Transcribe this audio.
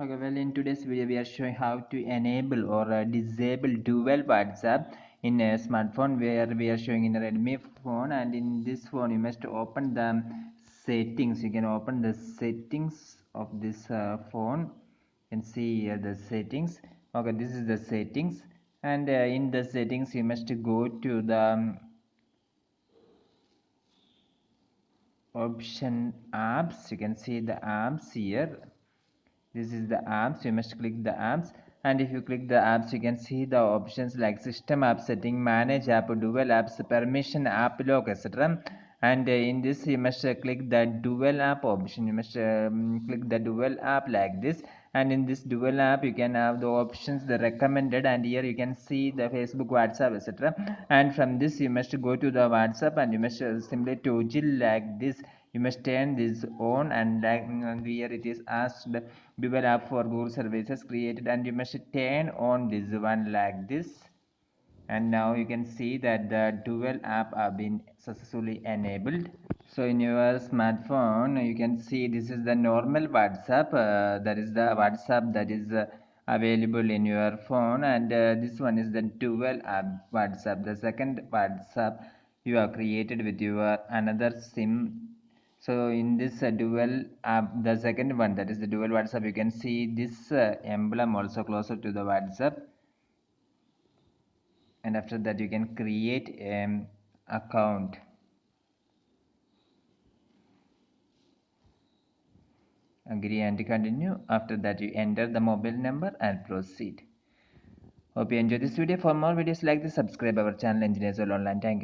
Okay, well, in today's video, we are showing how to enable or disable dual WhatsApp in a smartphone, where we are showing in a Redmi phone. And in this phone, you must open the settings. You can open the settings of this phone. You can see here the settings. Okay, this is the settings, and in the settings, you must go to the option apps. You can see the apps here. This is the apps. You must click the apps, and if you click the apps, you can see the options like system app setting, manage app, dual apps, permission, app lock, etc. And in this, you must click the dual app option. You must click the dual app like this, and in this dual app you can have the options, the recommended, and here you can see the Facebook, WhatsApp, etc. And from this, you must go to the WhatsApp, and you must simply toggle like this. You must turn this on, and like here it is asked dual app for Google services created, and you must turn on this one like this. And now you can see that the dual app have been successfully enabled. So in your smartphone, you can see this is the normal WhatsApp. That is the WhatsApp that is available in your phone, and this one is the dual app WhatsApp, the second WhatsApp you have created with your another SIM. So in this dual app, the second one, that is the dual WhatsApp, you can see this emblem also closer to the WhatsApp, and after that you can create an account. Agree and continue. After that you enter the mobile number and proceed. Hope you enjoy this video. For more videos like this, subscribe our channel Engineers World Online. Thank you.